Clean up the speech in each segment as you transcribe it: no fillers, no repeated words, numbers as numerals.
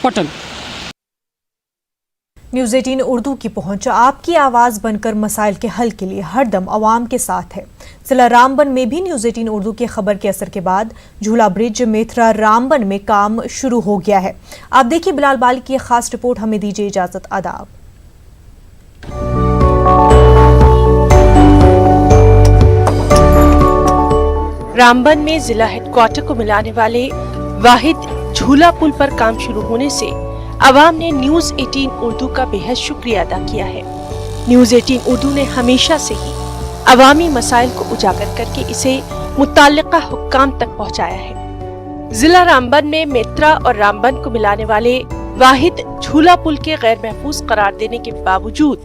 پٹن۔ News 18 Urdu کی پہنچ آپ کی آواز بن کر مسائل کے حل کے لیے ہر دم عوام کے ساتھ ہے۔ ضلع رامبن میں بھی نیوز 18 اردو کی خبر کے اثر کے بعد جھولا برج میتھرا رامبن میں کام شروع ہو گیا ہے۔ آپ دیکھیے بلال بالی کی ایک خاص رپورٹ، ہمیں دیجیے اجازت، آداب۔ رامبن میں ضلع ہیڈ کوارٹر کو ملانے والے واحد جھولا پل پر کام شروع ہونے سے عوام نے نیوز 18 اردو کا بے حد شکریہ ادا کیا ہے۔ نیوز 18 اردو نے ہمیشہ سے ہی عوامی مسائل کو اجاگر کر کے اسے متعلقہ حکام تک پہنچایا ہے۔ ضلع رامبن میں میترا اور رامبن کو ملانے والے واحد جھولا پل کے غیر محفوظ قرار دینے کے باوجود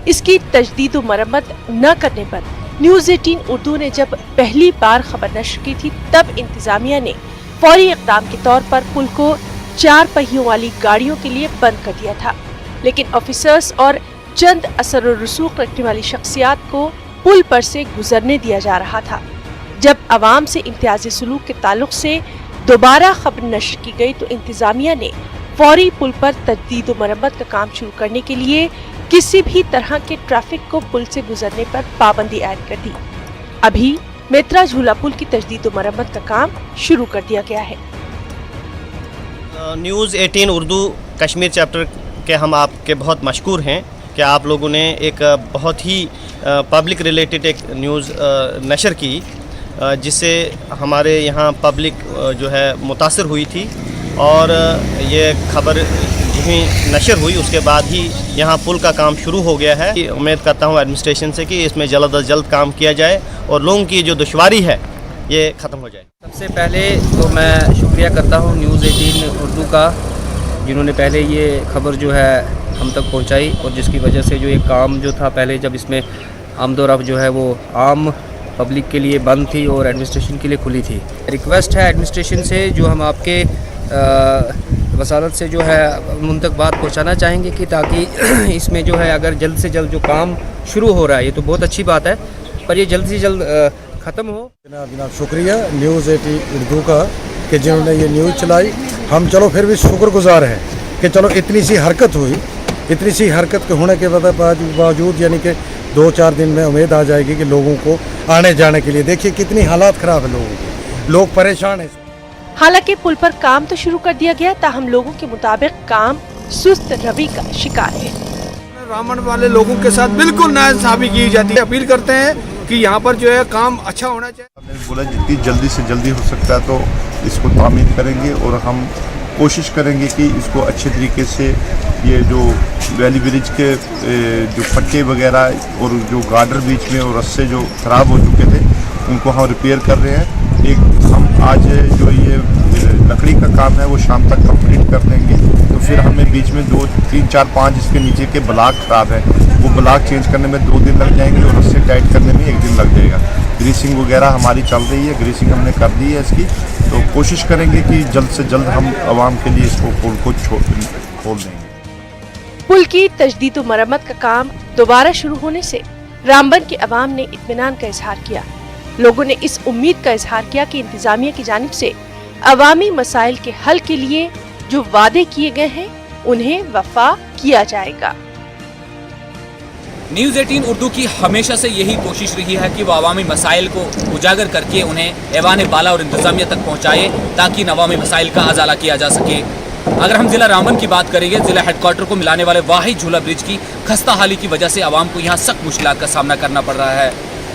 اس کی تجدید و مرمت نہ کرنے پر نیوز 18 اردو نے جب پہلی بار خبر نشر کی تھی تب انتظامیہ نے فوری اقدام کے طور پر پل کو 4 پہیوں والی گاڑیوں کے لیے بند کر دیا تھا، لیکن آفیسرز اور چند اثر و رسوخ رکھنے والی شخصیات کو پل پر سے گزرنے دیا جا رہا تھا۔ جب عوام سے امتیازی سلوک کے تعلق سے دوبارہ خبر نشر کی گئی تو انتظامیہ نے فوری پل پر تجدید و مرمت کا کام شروع کرنے کے لیے کسی بھی طرح کے ٹریفک کو پل سے گزرنے پر پابندی عائد کر دی۔ ابھی میترا جھولا پل کی تجدید و مرمت کا کام شروع کر دیا گیا ہے۔ نیوز 18 اردو کشمیر چیپٹر کے ہم آپ کے بہت مشکور ہیں کہ آپ لوگوں نے ایک بہت ہی پبلک ریلیٹڈ ایک نیوز نشر کی، جس سے ہمارے یہاں پبلک جو ہے متاثر ہوئی تھی، اور یہ خبر جہیں نشر ہوئی اس کے بعد ہی یہاں پل کا کام شروع ہو گیا ہے۔ امید کرتا ہوں ایڈمنسٹریشن سے کہ اس میں جلد از جلد کام کیا جائے اور لوگوں کی جو دشواری ہے یہ ختم ہو جائے۔ سب سے پہلے تو میں شکریہ کرتا ہوں نیوز 18 اردو کا، جنہوں نے پہلے یہ خبر جو ہے ہم تک پہنچائی، اور جس کی وجہ سے جو یہ کام جو تھا پہلے جب اس میں آمد و رفت جو ہے وہ عام پبلک کے لیے بند تھی اور ایڈمنسٹریشن کے لیے کھلی تھی۔ ریکویسٹ ہے ایڈمنسٹریشن سے، جو ہم آپ کے وزارت سے جو ہے ان تک بات پہنچانا چاہیں گے کہ تاکہ اس میں جو ہے اگر جلد سے جلد جو کام شروع ہو رہا ہے، یہ تو بہت اچھی بات ہے، پر یہ جلد سے جلد ختم ہو۔ جناب شکریہ نیوز 18 اردو کا کہ جنہوں نے یہ نیوز چلائی۔ ہم چلو پھر بھی شکر گزار ہیں کہ چلو اتنی سی حرکت ہوئی، اتنی سی حرکت کے ہونے کے باوجود یعنی کہ 2-4 دن میں امید آ جائے گی کہ لوگوں کو آنے جانے کے لیے، دیکھیے کتنی حالات خراب ہے لوگوں کے، لوگ پریشان ہیں۔ حالانکہ پل پر کام تو شروع کر دیا گیا، تاہم لوگوں کے مطابق کام سست روی کا شکار ہے۔ رامبن والے لوگوں کے ساتھ بالکل ناانصافی کی جاتی ہے۔ اپیل کرتے ہیں کہ یہاں پر جو ہے کام اچھا ہونا چاہیے۔ میں نے بولا جتنی جلدی سے جلدی ہو سکتا ہے تو اس کو تعمیر کریں گے، اور ہم کوشش کریں گے کہ اس کو اچھے طریقے سے یہ جو ویلی برج کے جو پٹے وغیرہ اور جو گارڈر بیچ میں اور رستے جو خراب ہو چکے تھے ان کو ہم ریپیئر کر رہے ہیں۔ ایک ہم آج جو یہ لکڑی کا کام ہے وہ شام تک کمپلیٹ کر دیں گے، تو پھر ہمیں بیچ میں 2, 3, 4, 5 اس کے نیچے کے بلاک خراب ہیں، وہ بلاک چینج کرنے میں 2 دن لگ جائیں گے، اور رستے ٹائٹ کرنے میں 1 دن لگ جائے گا۔ گریسنگ وغیرہ ہماری چل رہی ہے، گریسنگ ہم نے کر دی ہے اس کی، تو کوشش کریں گے کہ جلد سے جلد ہم عوام کے لیے اس کو پل کو کھول دیں گے۔ پل کی تجدید و مرمت کا کام دوبارہ شروع ہونے سے رامبن کے عوام نے اطمینان کا اظہار کیا۔ لوگوں نے اس امید کا اظہار کیا کہ انتظامیہ کی جانب سے عوامی مسائل کے حل کے لیے جو وعدے کیے گئے ہیں انہیں وفا کیا جائے گا۔ نیوز 18 اردو کی ہمیشہ سے یہی کوشش رہی ہے کہ وہ عوامی مسائل کو اجاگر کر کے انہیں ایوان بالا اور انتظامیہ تک پہنچائے تاکہ ان عوامی مسائل کا ازالہ کیا جا سکے۔ اگر ہم ضلع رامبن کی بات کریں گے، ضلع ہیڈ کوارٹر کو ملانے والے واحد جھولا برج کی خستہ حالی کی وجہ سے عوام کو یہاں سخت مشکلات کا سامنا کرنا پڑ رہا ہے۔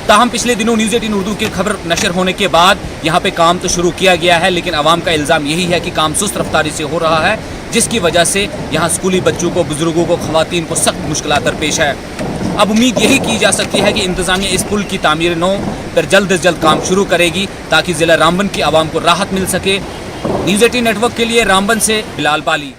تاہم پچھلے دنوں نیوز 18 اردو کی خبر نشر ہونے کے بعد یہاں پہ کام تو شروع کیا گیا ہے، لیکن عوام کا الزام یہی ہے کہ کام سست رفتاری سے ہو رہا ہے، جس کی وجہ سے یہاں اسکولی بچوں کو، بزرگوں کو، خواتین کو سخت مشکلات درپیش ہے۔ اب امید یہی کی جا سکتی ہے کہ انتظامیہ اس پل کی تعمیر نو پر جلد از جلد کام شروع کرے گی تاکہ ضلع رامبن کی عوام کو راحت مل سکے۔ نیوز 18 نیٹ ورک کے لیے رامبن سے بلال بالی۔